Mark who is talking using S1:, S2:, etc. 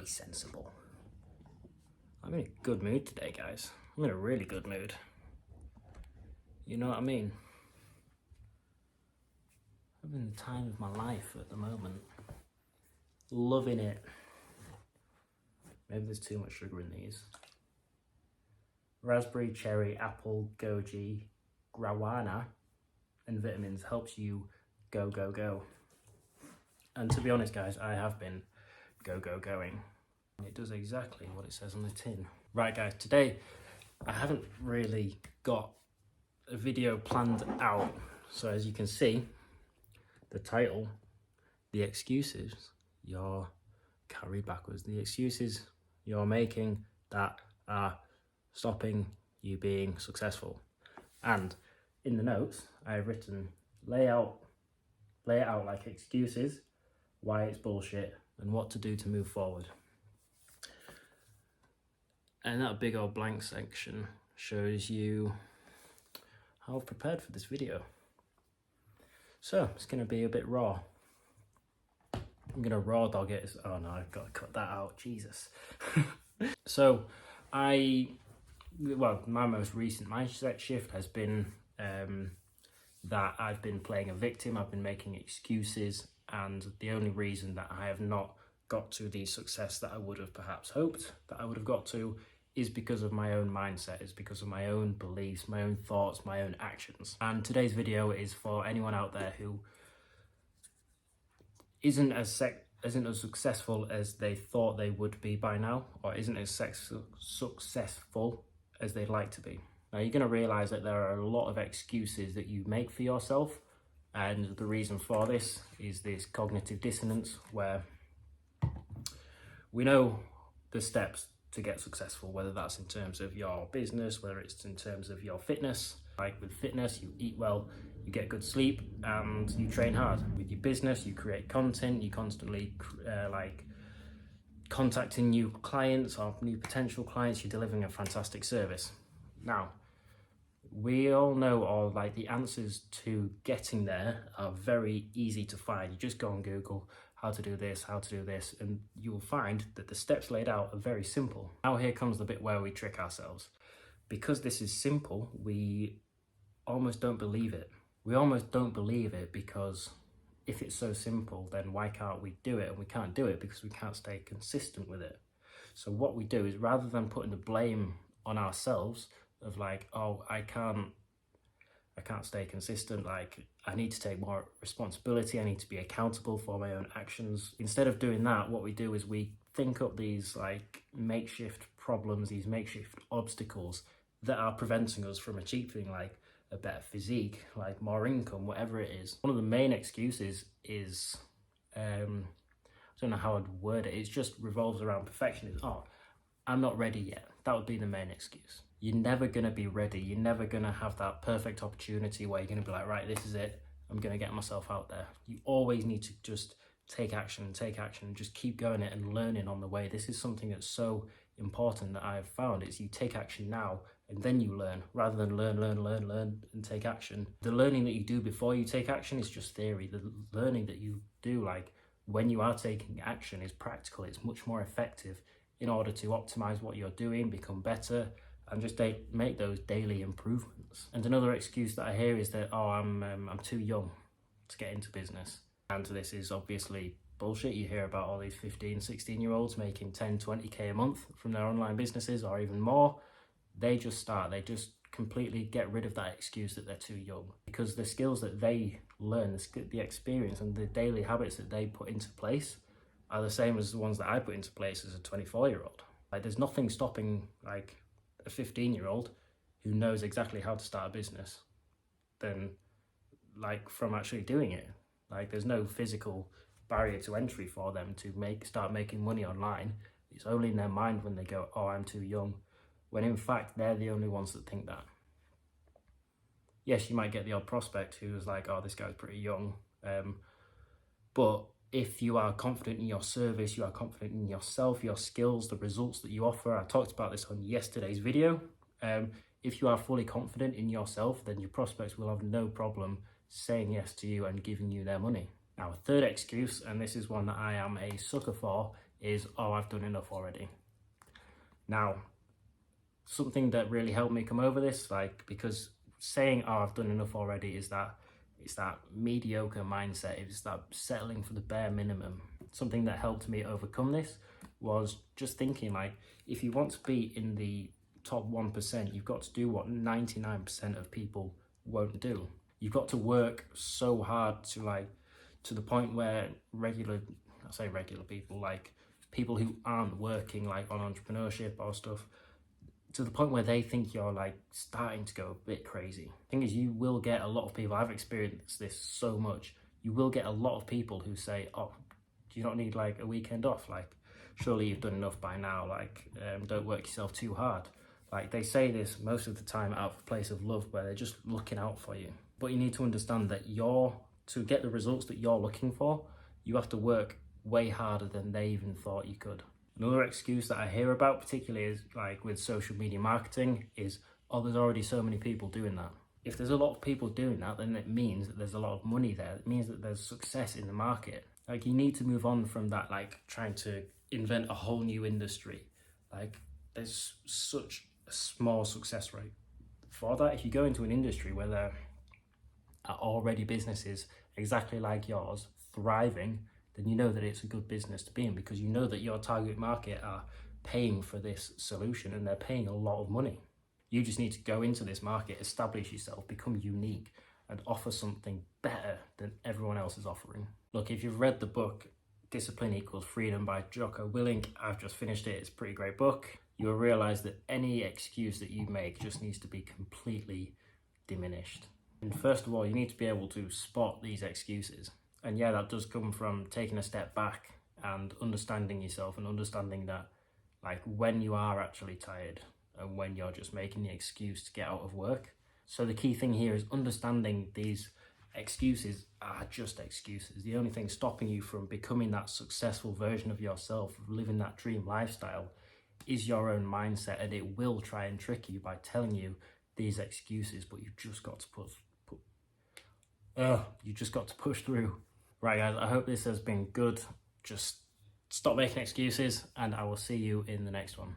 S1: Be sensible. I'm in a good mood today, guys. I'm in a really good mood. You know what I mean? I'm having the time of my life at the moment. Loving it. Maybe there's too much sugar in these. Raspberry, cherry, apple, goji, guarana, and vitamins helps you go, go, go. And to be honest, guys, I have been go, go, going. It does exactly what it says on the tin. Right, guys, today I haven't really got a video planned out. So as you can see, the title, the excuses you're carried backwards, the excuses you're making that are stopping you being successful. And in the notes, I've written lay it out like excuses, why it's bullshit, and what to do to move forward. And that big old blank section shows you how I've prepared for this video. So it's going to be a bit raw. I'm going to raw dog it. Oh no, I've got to cut that out. Jesus. So my most recent mindset shift has been that I've been playing a victim. I've been making excuses, and the only reason that I have not got to the success that I would have perhaps hoped that I would have got to is because of my own mindset, is because of my own beliefs, my own thoughts, my own actions. And today's video is for anyone out there who isn't as successful as they thought they would be by now, or isn't as successful as they'd like to be. Now you're going to realize that there are a lot of excuses that you make for yourself, and the reason for this is this cognitive dissonance, where we know the steps to get successful, whether that's in terms of your business, whether it's in terms of your fitness. Like with fitness, you eat well, you get good sleep, and you train hard. With your business, you create content, you constantly contacting new clients or new potential clients, you're delivering a fantastic service. Now, we all know the answers to getting there are very easy to find. You just go on Google, how to do this, and you will find that the steps laid out are very simple. Now here comes the bit where we trick ourselves. Because this is simple, we almost don't believe it. We almost don't believe it because if it's so simple, then why can't we do it? And we can't do it because we can't stay consistent with it. So what we do is, rather than putting the blame on ourselves of oh, I can't stay consistent, I need to take more responsibility, I need to be accountable for my own actions. Instead of doing that, what we do is we think up these makeshift problems, these makeshift obstacles that are preventing us from achieving a better physique, more income, whatever it is. One of the main excuses is, I don't know how I'd word it, it just revolves around perfectionism. Oh, I'm not ready yet. That would be the main excuse. You're never going to be ready. You're never going to have that perfect opportunity where you're going to be right, this is it. I'm going to get myself out there. You always need to just take action, and just keep going it and learning on the way. This is something that's so important that I've found, is you take action now and then you learn, rather than learn and take action. The learning that you do before you take action is just theory. The learning that you do when you are taking action is practical. It's much more effective in order to optimize what you're doing, become better, and just make those daily improvements. And another excuse that I hear is that, oh, I'm too young to get into business. And this is obviously bullshit. You hear about all these 15, 16-year-olds making 10, 20k a month from their online businesses, or even more. They just start. They just completely get rid of that excuse that they're too young, because the skills that they learn, the experience and the daily habits that they put into place are the same as the ones that I put into place as a 24-year-old. There's nothing stopping a 15-year-old who knows exactly how to start a business from actually doing it. There's no physical barrier to entry for them to start making money online. It's only in their mind when they go, oh, I'm too young, when in fact they're the only ones that think that. Yes, you might get the odd prospect who's oh, this guy's pretty young, but if you are confident in your service, you are confident in yourself, your skills, the results that you offer. I talked about this on yesterday's video. If you are fully confident in yourself, then your prospects will have no problem saying yes to you and giving you their money. Now, a third excuse, and this is one that I am a sucker for, is, oh, I've done enough already. Now, something that really helped me come over this, like, because saying, oh, I've done enough already is that it's that mediocre mindset. It's that settling for the bare minimum. Something that helped me overcome this was just thinking, like, if you want to be in the top 1%, you've got to do what 99% of people won't do. You've got to work so hard to the point where regular people, like people who aren't working like on entrepreneurship or stuff, to the point where they think you're like starting to go a bit crazy. The thing is, you will get a lot of people, I've experienced this so much, you will get a lot of people who say, oh, do you not need like a weekend off? Like, surely you've done enough by now, like, don't work yourself too hard. Like, they say this most of the time out of a place of love where they're just looking out for you. But you need to understand that to get the results that you're looking for, you have to work way harder than they even thought you could. Another excuse that I hear about, particularly is like with social media marketing, is, oh, there's already so many people doing that. If there's a lot of people doing that, then it means that there's a lot of money there. It means that there's success in the market. Like, you need to move on from that, like trying to invent a whole new industry. Like, there's such a small success rate for that. If you go into an industry where there are already businesses exactly like yours thriving, then you know that it's a good business to be in, because you know that your target market are paying for this solution and they're paying a lot of money. You just need to go into this market, establish yourself, become unique, and offer something better than everyone else is offering. Look, if you've read the book Discipline Equals Freedom by Jocko Willink, I've just finished it. It's a pretty great book. You'll realize that any excuse that you make just needs to be completely diminished. And first of all, you need to be able to spot these excuses. And yeah, that does come from taking a step back and understanding yourself, and understanding that, like, when you are actually tired and when you're just making the excuse to get out of work. So the key thing here is understanding these excuses are just excuses. The only thing stopping you from becoming that successful version of yourself, of living that dream lifestyle, is your own mindset, and it will try and trick you by telling you these excuses, but you've just got to push through. Right, guys, I hope this has been good. Just stop making excuses, and I will see you in the next one.